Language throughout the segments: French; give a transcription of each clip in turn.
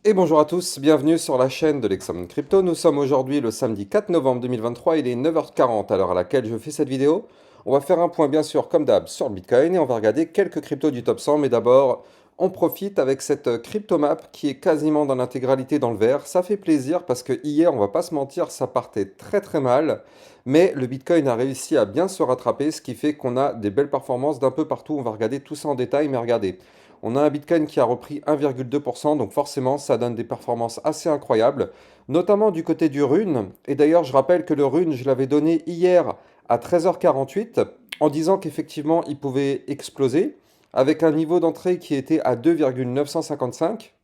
Et bonjour à tous, bienvenue sur la chaîne de l'Examen Crypto. Nous sommes aujourd'hui le samedi 4 novembre 2023, il est 9h40 à l'heure à laquelle je fais cette vidéo. On va faire un point bien sûr comme d'hab sur le Bitcoin et on va regarder quelques cryptos du top 100. Mais d'abord, on profite avec cette crypto map qui est quasiment dans l'intégralité dans le vert. Ça fait plaisir parce que hier, on va pas se mentir, ça partait très mal. Mais le Bitcoin a réussi à bien se rattraper, ce qui fait qu'on a des belles performances d'un peu partout. On va regarder tout ça en détail, mais regardez. On a un Bitcoin qui a repris 1,2%, donc forcément ça donne des performances assez incroyables, notamment du côté du Rune. Et d'ailleurs, je rappelle que le Rune, je l'avais donné hier à 13h48 en disant qu'effectivement il pouvait exploser avec un niveau d'entrée qui était à 2,955.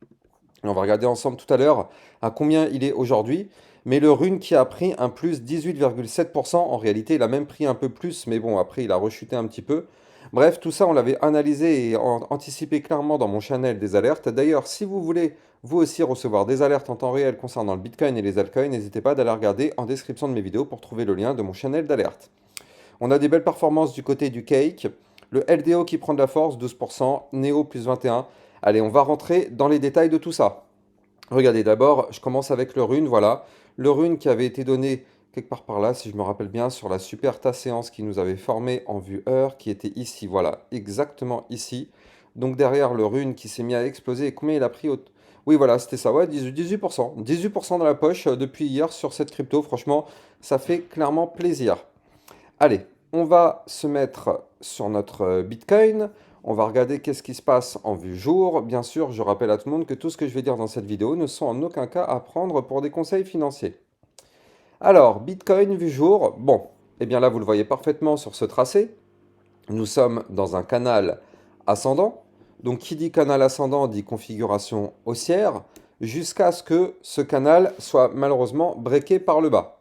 On va regarder ensemble tout à l'heure à combien il est aujourd'hui. Mais le Rune qui a pris un plus 18,7%, en réalité il a même pris un peu plus, mais bon après il a rechuté un petit peu. Bref, tout ça on l'avait analysé et anticipé clairement dans mon channel des alertes. D'ailleurs, si vous voulez vous aussi recevoir des alertes en temps réel concernant le Bitcoin et les altcoins, n'hésitez pas d'aller regarder en description de mes vidéos pour trouver le lien de mon channel d'alerte. On a des belles performances du côté du Cake, le LDO qui prend de la force, 12%, Neo plus 21%. Allez, on va rentrer dans les détails de tout ça. Regardez, d'abord, je commence avec le Rune, voilà. Le Rune qui avait été donné quelque part par là, si je me rappelle bien, sur la super tas séance qui nous avait formé en vue heure, qui était ici, voilà, exactement ici. Donc derrière le Rune qui s'est mis à exploser, et combien il a pris Oui, voilà, c'était ça, ouais, 18%. 18% dans la poche depuis hier sur cette crypto, franchement, ça fait clairement plaisir. Allez, on va se mettre sur notre Bitcoin. On va regarder qu'est-ce qui se passe en vue jour. Bien sûr, je rappelle à tout le monde que tout ce que je vais dire dans cette vidéo ne sont en aucun cas à prendre pour des conseils financiers. Alors, Bitcoin vue jour, bon, eh bien là, vous le voyez parfaitement sur ce tracé. Nous sommes dans un canal ascendant. Donc, qui dit canal ascendant dit configuration haussière, jusqu'à ce que ce canal soit malheureusement breaké par le bas.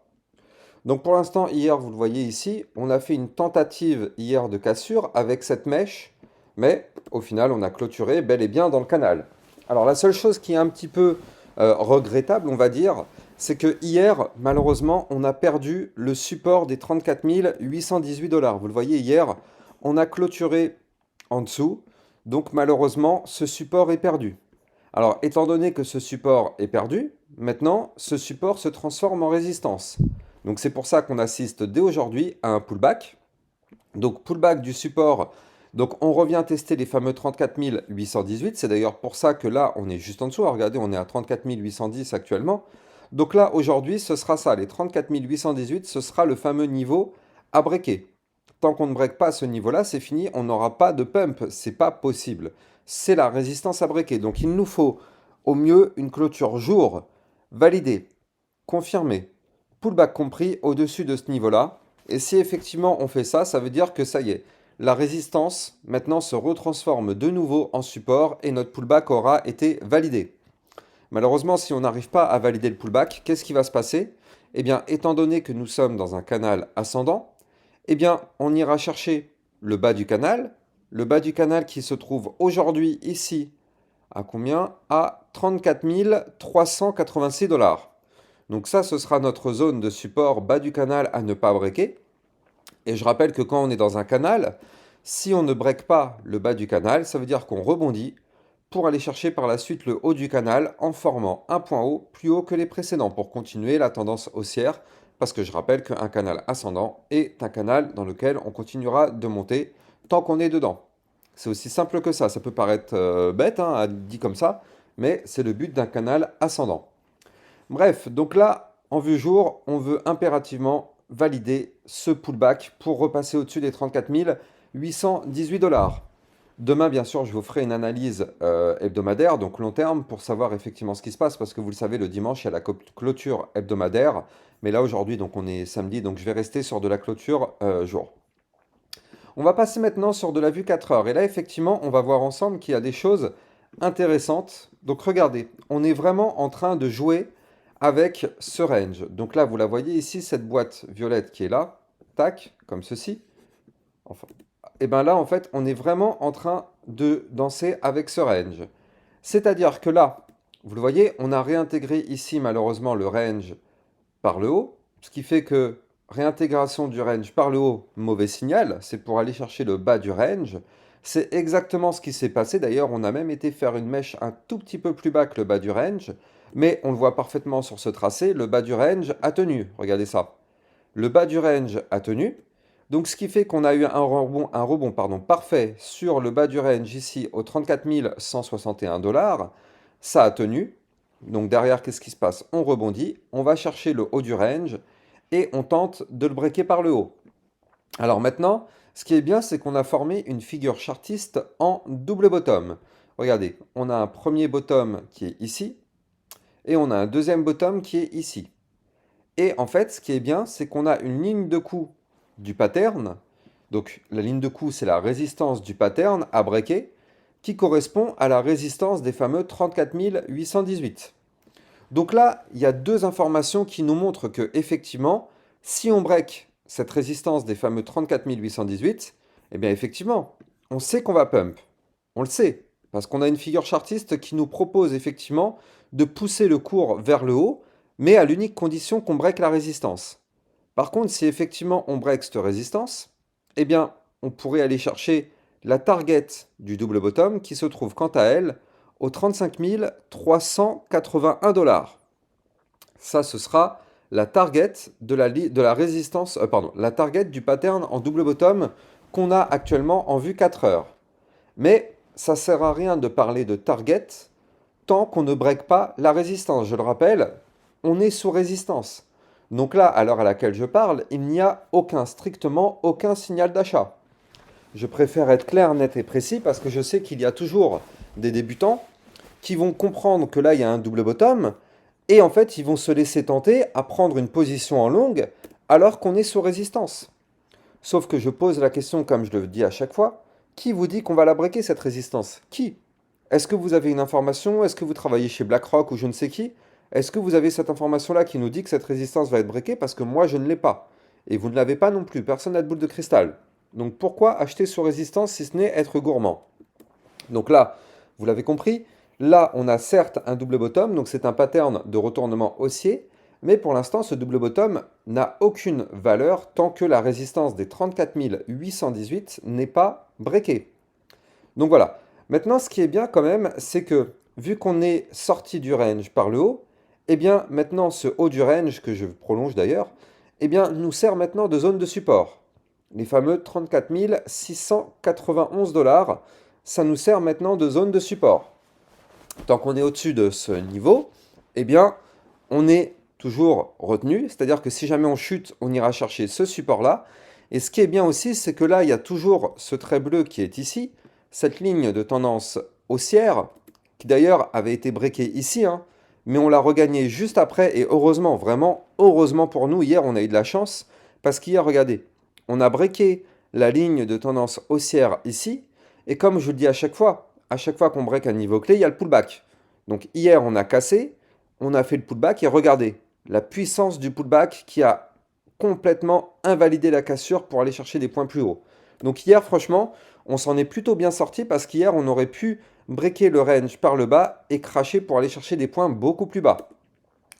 Donc pour l'instant, hier, vous le voyez ici, on a fait une tentative hier de cassure avec cette mèche, mais au final, on a clôturé bel et bien dans le canal. Alors la seule chose qui est un petit peu regrettable, on va dire, c'est que hier, malheureusement, on a perdu le support des 34 818 dollars. Vous le voyez hier, on a clôturé en dessous, donc malheureusement, ce support est perdu. Alors, étant donné que ce support est perdu, maintenant, ce support se transforme en résistance. Donc, c'est pour ça qu'on assiste dès aujourd'hui à un pullback. Donc, pullback du support. Donc, on revient tester les fameux 34 818. C'est d'ailleurs pour ça que là, on est juste en dessous. Regardez, on est à 34 810 actuellement. Donc là, aujourd'hui, ce sera ça. Les 34 818, ce sera le fameux niveau à breaker. Tant qu'on ne break pas ce niveau-là, c'est fini. On n'aura pas de pump. C'est pas possible. C'est la résistance à breaker. Donc, il nous faut au mieux une clôture jour validée, confirmée, pullback compris au-dessus de ce niveau-là. Et si effectivement on fait ça, ça veut dire que ça y est, la résistance maintenant se retransforme de nouveau en support et notre pullback aura été validé. Malheureusement, si on n'arrive pas à valider le pullback, qu'est-ce qui va se passer? Eh bien, étant donné que nous sommes dans un canal ascendant, eh bien, on ira chercher le bas du canal qui se trouve aujourd'hui ici, à combien? À 34 386 dollars. Donc ça, ce sera notre zone de support bas du canal à ne pas breaker. Et je rappelle que quand on est dans un canal, si on ne break pas le bas du canal, ça veut dire qu'on rebondit pour aller chercher par la suite le haut du canal en formant un point haut plus haut que les précédents pour continuer la tendance haussière. Parce que je rappelle qu'un canal ascendant est un canal dans lequel on continuera de monter tant qu'on est dedans. C'est aussi simple que ça. Ça peut paraître bête, hein, dit comme ça, mais c'est le but d'un canal ascendant. Bref, donc là, en vue jour, on veut impérativement valider ce pullback pour repasser au-dessus des 34 818 dollars. Demain, bien sûr, je vous ferai une analyse hebdomadaire, donc long terme, pour savoir effectivement ce qui se passe, parce que vous le savez, le dimanche, il y a la clôture hebdomadaire. Mais là, aujourd'hui, donc on est samedi, donc je vais rester sur de la clôture jour. On va passer maintenant sur de la vue 4 heures. Et là, effectivement, on va voir ensemble qu'il y a des choses intéressantes. Donc regardez, on est vraiment en train de jouer avec ce range. Donc là, vous la voyez ici, cette boîte violette qui est là, tac, comme ceci. Enfin, et bien là, en fait, on est vraiment en train de danser avec ce range. C'est-à-dire que là, vous le voyez, on a réintégré ici, malheureusement, le range par le haut, ce qui fait que réintégration du range par le haut, mauvais signal, c'est pour aller chercher le bas du range. C'est exactement ce qui s'est passé. D'ailleurs, on a même été faire une mèche un tout petit peu plus bas que le bas du range, mais on le voit parfaitement sur ce tracé, le bas du range a tenu. Regardez ça. Le bas du range a tenu. Donc ce qui fait qu'on a eu un rebond pardon, parfait sur le bas du range ici au 34 161 $. Ça a tenu. Donc derrière, qu'est-ce qui se passe? On rebondit, on va chercher le haut du range et on tente de le breaker par le haut. Alors maintenant, ce qui est bien, c'est qu'on a formé une figure chartiste en double bottom. Regardez, on a un premier bottom qui est ici et on a un deuxième bottom qui est ici. Et en fait, ce qui est bien, c'est qu'on a une ligne de coup du pattern. Donc la ligne de coup, c'est la résistance du pattern à breaker qui correspond à la résistance des fameux 34 818. Donc là, il y a deux informations qui nous montrent que effectivement, si on break cette résistance des fameux 34 818, eh bien effectivement, on sait qu'on va pump. On le sait, parce qu'on a une figure chartiste qui nous propose effectivement de pousser le cours vers le haut, mais à l'unique condition qu'on break la résistance. Par contre, si effectivement on break cette résistance, eh bien, on pourrait aller chercher la target du double bottom qui se trouve quant à elle au 35 381 $. Ça, ce sera la target de la résistance, la target du pattern en double bottom qu'on a actuellement en vue 4 heures. Mais ça ne sert à rien de parler de target tant qu'on ne break pas la résistance. Je le rappelle, on est sous résistance. Donc là, à l'heure à laquelle je parle, il n'y a strictement aucun signal d'achat. Je préfère être clair, net et précis parce que je sais qu'il y a toujours des débutants qui vont comprendre que là, il y a un double bottom et en fait, ils vont se laisser tenter à prendre une position en longue alors qu'on est sous résistance. Sauf que je pose la question, comme je le dis à chaque fois, qui vous dit qu'on va la breaker cette résistance? Qui? Est-ce que vous avez une information? Est-ce que vous travaillez chez BlackRock ou je ne sais qui? Est-ce que vous avez cette information-là qui nous dit que cette résistance va être breakée? Parce que moi, je ne l'ai pas. Et vous ne l'avez pas non plus. Personne n'a de boule de cristal. Donc pourquoi acheter sous résistance si ce n'est être gourmand? Donc là, vous l'avez compris, là, on a certes un double bottom, donc c'est un pattern de retournement haussier, mais pour l'instant, ce double bottom n'a aucune valeur tant que la résistance des 34 818 n'est pas breakée. Donc voilà. Maintenant, ce qui est bien quand même, c'est que vu qu'on est sorti du range par le haut, eh bien maintenant ce haut du range, que je prolonge d'ailleurs, eh bien nous sert maintenant de zone de support. Les fameux 34 691 $, ça nous sert maintenant de zone de support. Tant qu'on est au-dessus de ce niveau, eh bien on est toujours retenu, c'est-à-dire que si jamais on chute, on ira chercher ce support-là. Et ce qui est bien aussi, c'est que là, il y a toujours ce trait bleu qui est ici, cette ligne de tendance haussière, qui d'ailleurs avait été breakée ici, hein, mais on l'a regagnée juste après, et heureusement, vraiment, heureusement pour nous, hier on a eu de la chance, parce qu'hier, regardez, on a breaké la ligne de tendance haussière ici, et comme je le dis à chaque fois qu'on break un niveau clé, il y a le pullback. Donc hier, on a cassé, on a fait le pullback, et regardez, la puissance du pullback qui a complètement invalidé la cassure pour aller chercher des points plus hauts. Donc hier, franchement, on s'en est plutôt bien sorti parce qu'hier, on aurait pu breaker le range par le bas et cracher pour aller chercher des points beaucoup plus bas.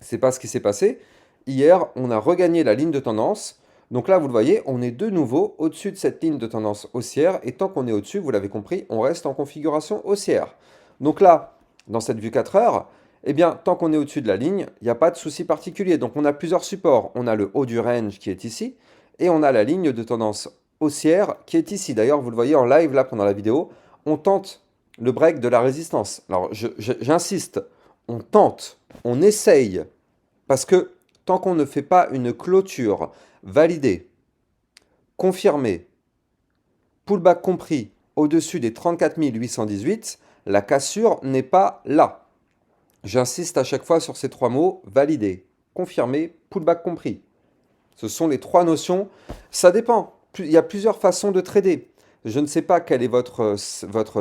C'est pas ce qui s'est passé. Hier, on a regagné la ligne de tendance. Donc là, vous le voyez, on est de nouveau au-dessus de cette ligne de tendance haussière. Et tant qu'on est au-dessus, vous l'avez compris, on reste en configuration haussière. Donc là, dans cette vue 4 heures, eh bien, tant qu'on est au-dessus de la ligne, il n'y a pas de souci particulier. Donc on a plusieurs supports. On a le haut du range qui est ici. Et on a la ligne de tendance haussière qui est ici. D'ailleurs, vous le voyez en live là pendant la vidéo, on tente le break de la résistance. Alors j'insiste, on tente, on essaye, parce que tant qu'on ne fait pas une clôture validée, confirmée, pullback compris au-dessus des 34 818, la cassure n'est pas là. J'insiste à chaque fois sur ces trois mots, validé, confirmé, pullback compris. Ce sont les trois notions. Ça dépend. Il y a plusieurs façons de trader. Je ne sais pas quelle est votre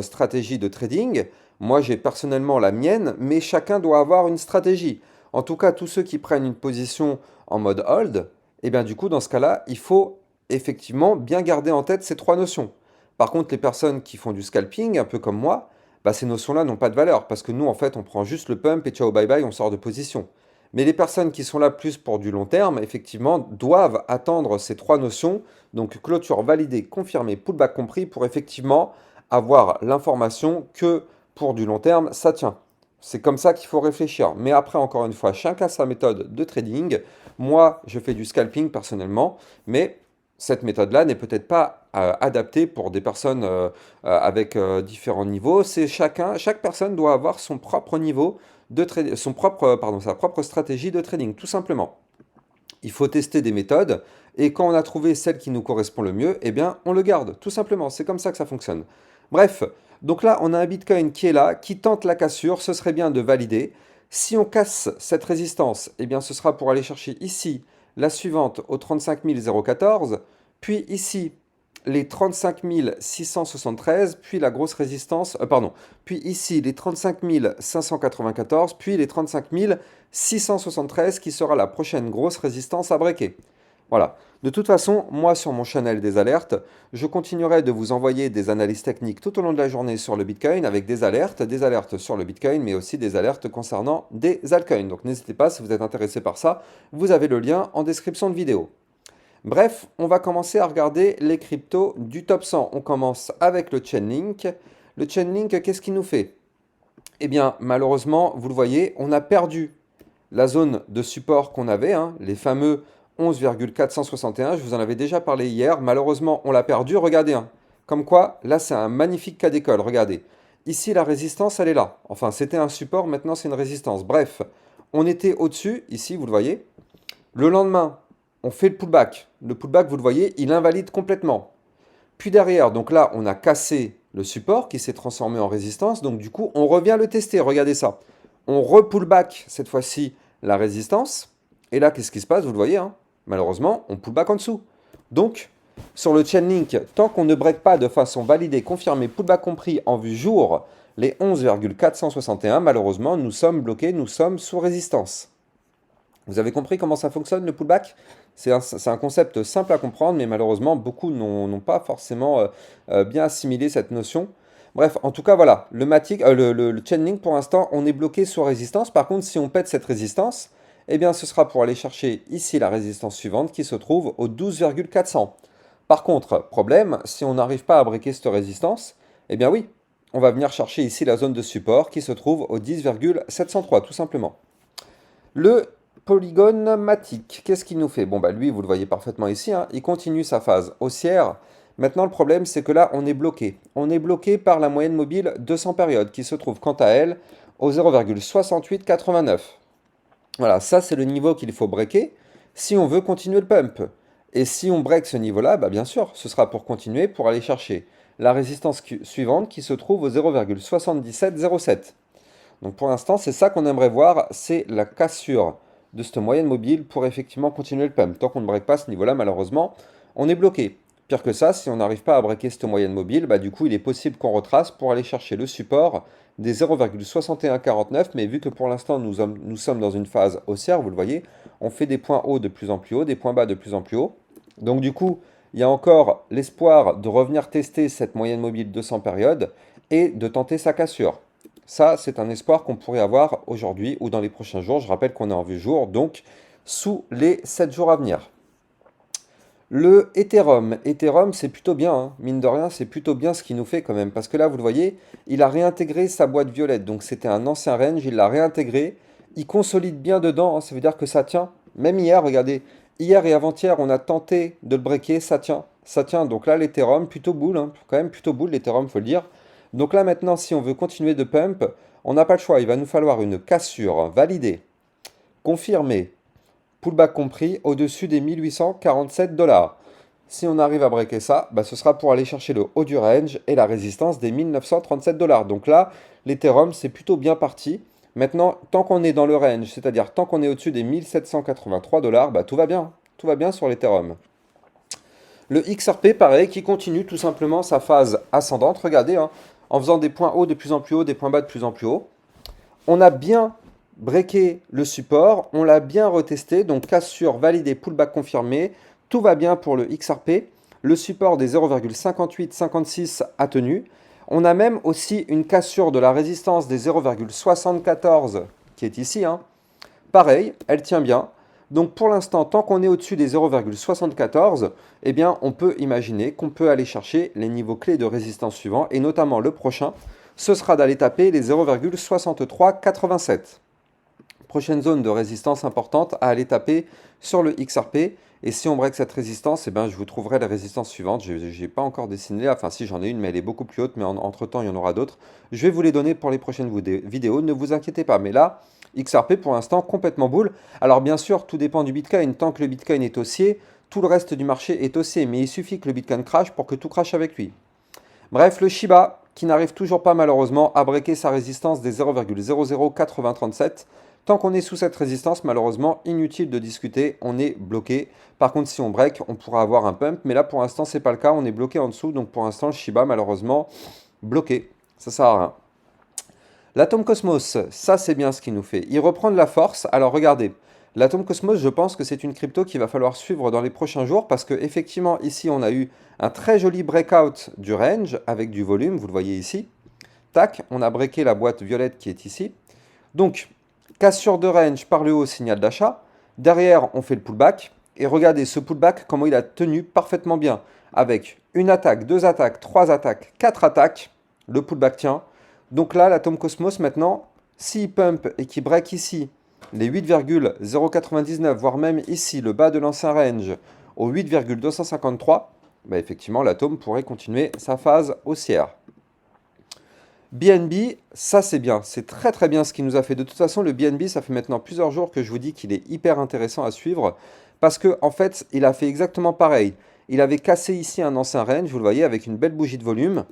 stratégie de trading. Moi, j'ai personnellement la mienne, mais chacun doit avoir une stratégie. En tout cas, tous ceux qui prennent une position en mode hold, eh bien du coup, dans ce cas-là, il faut effectivement bien garder en tête ces trois notions. Par contre, les personnes qui font du scalping, un peu comme moi, bah, ces notions-là n'ont pas de valeur, parce que nous, en fait, on prend juste le pump et ciao, bye bye, on sort de position. Mais les personnes qui sont là plus pour du long terme, effectivement, doivent attendre ces trois notions, donc clôture validée, confirmée, pullback compris, pour effectivement avoir l'information que pour du long terme, ça tient. C'est comme ça qu'il faut réfléchir. Mais après, encore une fois, chacun sa méthode de trading. Moi, je fais du scalping personnellement, mais cette méthode-là n'est peut-être pas adaptée pour des personnes avec différents niveaux. Chaque personne doit avoir son propre niveau de trading, sa propre stratégie de trading, tout simplement. Il faut tester des méthodes et quand on a trouvé celle qui nous correspond le mieux, eh bien, on le garde, tout simplement. C'est comme ça que ça fonctionne. Bref, donc là, on a un Bitcoin qui est là, qui tente la cassure. Ce serait bien de valider. Si on casse cette résistance, eh bien, ce sera pour aller chercher ici la suivante au 35 014, puis ici les 35 673, puis la grosse résistance, puis ici les 35 594, puis les 35 673 qui sera la prochaine grosse résistance à breaker. Voilà. De toute façon, moi sur mon channel des alertes, je continuerai de vous envoyer des analyses techniques tout au long de la journée sur le Bitcoin avec des alertes sur le Bitcoin, mais aussi des alertes concernant des altcoins. Donc n'hésitez pas, si vous êtes intéressé par ça, vous avez le lien en description de vidéo. Bref, on va commencer à regarder les cryptos du top 100. On commence avec le Chainlink. Le Chainlink, qu'est-ce qu'il nous fait? Eh bien, malheureusement, vous le voyez, on a perdu la zone de support qu'on avait, les fameux 11,461. Je vous en avais déjà parlé hier. Malheureusement, on l'a perdu. Regardez, comme quoi, là, c'est un magnifique cas d'école. Regardez. Ici, la résistance, elle est là. Enfin, c'était un support, maintenant, c'est une résistance. Bref, on était au-dessus, ici, vous le voyez. Le lendemain, on fait le pullback. Le pullback, vous le voyez, il invalide complètement. Puis derrière, donc là, on a cassé le support qui s'est transformé en résistance. Donc du coup, on revient le tester. Regardez ça. On re-pullback cette fois-ci la résistance. Et là, qu'est-ce qui se passe? Vous le voyez, malheureusement, on pullback en dessous. Donc, sur le Chainlink, tant qu'on ne break pas de façon validée, confirmée, pullback compris en vue jour, les 11,461, malheureusement, nous sommes bloqués, nous sommes sous résistance. Vous avez compris comment ça fonctionne le pullback? C'est un concept simple à comprendre, mais malheureusement, beaucoup n'ont pas forcément bien assimilé cette notion. Bref, en tout cas, voilà, le Chainlink, pour l'instant, on est bloqué sur résistance. Par contre, si on pète cette résistance, eh bien, ce sera pour aller chercher ici la résistance suivante qui se trouve au 12,400. Par contre, problème, si on n'arrive pas à breaker cette résistance, eh bien oui, on va venir chercher ici la zone de support qui se trouve au 10,703, tout simplement. Le Polygon Matic, qu'est-ce qu'il nous fait? Bon, bah lui, vous le voyez parfaitement ici, il continue sa phase haussière. Maintenant, le problème, c'est que là, on est bloqué. On est bloqué par la moyenne mobile 200 périodes, qui se trouve, quant à elle, au 0,6889. Voilà, ça, c'est le niveau qu'il faut breaker si on veut continuer le pump. Et si on break ce niveau-là, bah bien sûr, ce sera pour continuer, pour aller chercher la résistance suivante, qui se trouve au 0,7707. Donc pour l'instant, c'est ça qu'on aimerait voir, c'est la cassure de cette moyenne mobile pour effectivement continuer le pump. Tant qu'on ne break pas ce niveau-là, malheureusement, on est bloqué. Pire que ça, si on n'arrive pas à breaker cette moyenne mobile, bah du coup, il est possible qu'on retrace pour aller chercher le support des 0,6149. Mais vu que pour l'instant, nous sommes dans une phase haussière, vous le voyez, on fait des points hauts de plus en plus haut, des points bas de plus en plus haut. Donc du coup, il y a encore l'espoir de revenir tester cette moyenne mobile 200 périodes et de tenter sa cassure. Ça, c'est un espoir qu'on pourrait avoir aujourd'hui ou dans les prochains jours. Je rappelle qu'on est en vue jour, donc sous les 7 jours à venir. Le Ethereum, c'est plutôt bien, mine de rien, c'est plutôt bien ce qu'il nous fait quand même. Parce que là, vous le voyez, il a réintégré sa boîte violette. Donc c'était un ancien range, il l'a réintégré. Il consolide bien dedans, ça veut dire que ça tient. Même hier, regardez, hier et avant-hier, on a tenté de le breaker, ça tient. Ça tient, donc là, l'Ethereum, plutôt boule, quand même plutôt boule, l'Ethereum, faut le dire. Donc là maintenant, si on veut continuer de pump, on n'a pas le choix. Il va nous falloir une cassure validée, confirmée, pullback compris, au-dessus des 1847 $. Si on arrive à breaker ça, bah, ce sera pour aller chercher le haut du range et la résistance des 1937 $. Donc là, l'Ethereum, c'est plutôt bien parti. Maintenant, tant qu'on est dans le range, c'est-à-dire tant qu'on est au-dessus des 1783 $, bah, tout va bien. Tout va bien sur l'Ethereum. Le XRP, pareil, qui continue tout simplement sa phase ascendante. Regardez, en faisant des points hauts de plus en plus haut, des points bas de plus en plus haut. On a bien breaké le support, on l'a bien retesté, donc cassure validée, pullback confirmé, tout va bien pour le XRP. Le support des 0,5856 a tenu. On a même aussi une cassure de la résistance des 0,74 qui est ici. Pareil, elle tient bien. Donc pour l'instant, tant qu'on est au-dessus des 0,74, eh bien on peut imaginer qu'on peut aller chercher les niveaux clés de résistance suivants, et notamment le prochain, ce sera d'aller taper les 0,6387. Prochaine zone de résistance importante à aller taper sur le XRP. Et si on break cette résistance, eh ben, je vous trouverai la résistance suivante. Je n'ai pas encore dessiné là, enfin si j'en ai une, mais elle est beaucoup plus haute, mais entre temps il y en aura d'autres. Je vais vous les donner pour les prochaines vidéos, ne vous inquiétez pas. Mais là, XRP pour l'instant complètement boule. Alors bien sûr, tout dépend du Bitcoin. Tant que le Bitcoin est haussier, tout le reste du marché est haussier. Mais il suffit que le Bitcoin crache pour que tout crache avec lui. Bref, le Shiba, qui n'arrive toujours pas malheureusement à breaker sa résistance des 0,008037. Tant qu'on est sous cette résistance, malheureusement, inutile de discuter, on est bloqué. Par contre, si on break, on pourra avoir un pump, mais là, pour l'instant, c'est pas le cas, on est bloqué en dessous, donc pour l'instant, le Shiba, malheureusement, bloqué. Ça sert à rien. L'Atom Cosmos, ça, c'est bien ce qu'il nous fait. Il reprend de la force. Alors, regardez, l'Atom Cosmos, je pense que c'est une crypto qu'il va falloir suivre dans les prochains jours, parce que effectivement, ici, on a eu un très joli breakout du range, avec du volume, vous le voyez ici. Tac, on a breaké la boîte violette qui est ici. Donc, cassure de range par le haut, signal d'achat. Derrière, on fait le pullback. Et regardez ce pullback, comment il a tenu parfaitement bien. Avec une attaque, deux attaques, trois attaques, quatre attaques. Le pullback tient. Donc là, l'Atom Cosmos, maintenant, s'il pump et qu'il break ici les 8,099, voire même ici, le bas de l'ancien range, au 8,253, bah effectivement, l'Atom pourrait continuer sa phase haussière. BNB, ça c'est bien, c'est très très bien ce qu'il nous a fait. De toute façon, le BNB, ça fait maintenant plusieurs jours que je vous dis qu'il est hyper intéressant à suivre parce que en fait, il a fait exactement pareil. Il avait cassé ici un ancien range, vous le voyez, avec une belle bougie de volume.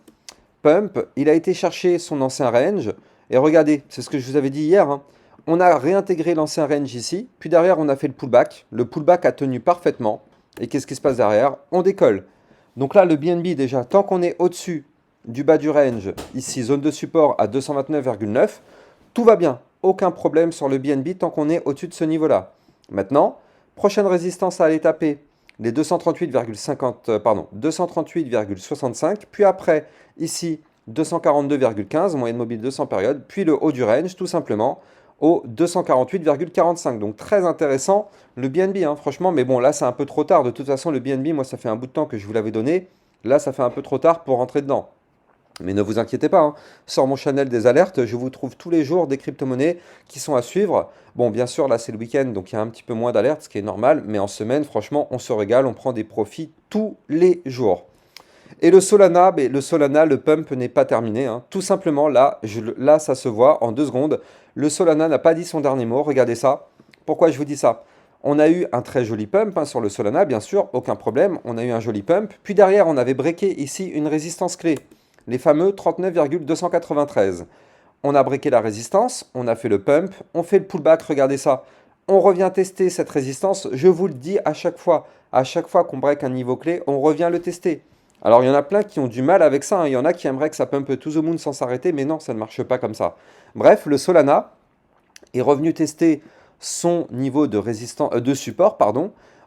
Pump, il a été chercher son ancien range et regardez, c'est ce que je vous avais dit hier, hein. On a réintégré l'ancien range ici, puis derrière on a fait le pullback. Le pullback a tenu parfaitement. Et qu'est-ce qui se passe derrière? On décolle. Donc là, le BNB déjà, tant qu'on est au-dessus du bas du range, ici zone de support à 229,9, tout va bien, aucun problème sur le BNB tant qu'on est au-dessus de ce niveau-là. Maintenant, prochaine résistance à aller taper, les 238,65, puis après, ici, 242,15, moyenne mobile 200 périodes, puis le haut du range, tout simplement, au 248,45. Donc très intéressant le BNB, hein, franchement, mais bon, là c'est un peu trop tard. De toute façon, le BNB, moi ça fait un bout de temps que je vous l'avais donné. Là, ça fait un peu trop tard pour rentrer dedans. Mais ne vous inquiétez pas, hein. Sur mon channel des alertes, je vous trouve tous les jours des crypto-monnaies qui sont à suivre. Bon, bien sûr, là c'est le week-end, donc il y a un petit peu moins d'alertes, ce qui est normal. Mais en semaine, franchement, on se régale, on prend des profits tous les jours. Et le Solana, le pump n'est pas terminé, hein. Tout simplement, là, ça se voit en 2 secondes. Le Solana n'a pas dit son dernier mot, regardez ça. Pourquoi je vous dis ça? On a eu un très joli pump, hein, sur le Solana, bien sûr, aucun problème. On a eu un joli pump. Puis derrière, on avait breaké ici une résistance clé, les fameux 39,293. On a breaké la résistance, on a fait le pump, on fait le pullback, regardez ça. On revient tester cette résistance, je vous le dis à chaque fois qu'on break un niveau clé, on revient le tester. Alors il y en a plein qui ont du mal avec ça, hein. Il y en a qui aimeraient que ça pump to the moon sans s'arrêter, mais non, ça ne marche pas comme ça. Bref, le Solana est revenu tester son niveau de support,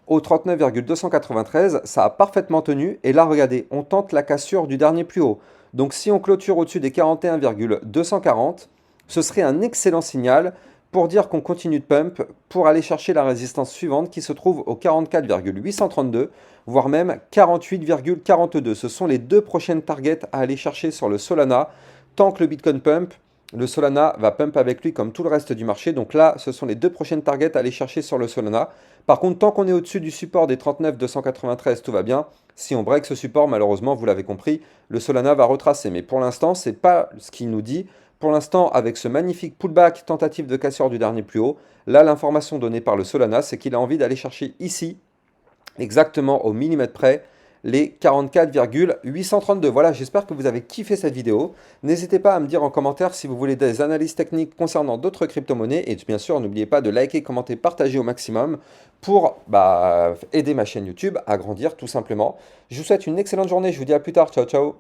au 39,293, ça a parfaitement tenu, et là regardez, on tente la cassure du dernier plus haut. Donc si on clôture au-dessus des 41,240, ce serait un excellent signal pour dire qu'on continue de pump pour aller chercher la résistance suivante qui se trouve au 44,832, voire même 48,42. Ce sont les 2 prochaines targets à aller chercher sur le Solana. Tant que le Bitcoin pump, le Solana va pump avec lui comme tout le reste du marché. Donc là, ce sont les 2 prochaines targets à aller chercher sur le Solana. Par contre, tant qu'on est au-dessus du support des 39,293, tout va bien. Si on break ce support, malheureusement, vous l'avez compris, le Solana va retracer. Mais pour l'instant, ce n'est pas ce qu'il nous dit. Pour l'instant, avec ce magnifique pullback, tentative de cassure du dernier plus haut, là, l'information donnée par le Solana, c'est qu'il a envie d'aller chercher ici, exactement au millimètre près, les 44,832. Voilà, j'espère que vous avez kiffé cette vidéo. N'hésitez pas à me dire en commentaire si vous voulez des analyses techniques concernant d'autres crypto-monnaies. Et bien sûr, n'oubliez pas de liker, commenter, partager au maximum pour aider ma chaîne YouTube à grandir tout simplement. Je vous souhaite une excellente journée. Je vous dis à plus tard. Ciao, ciao.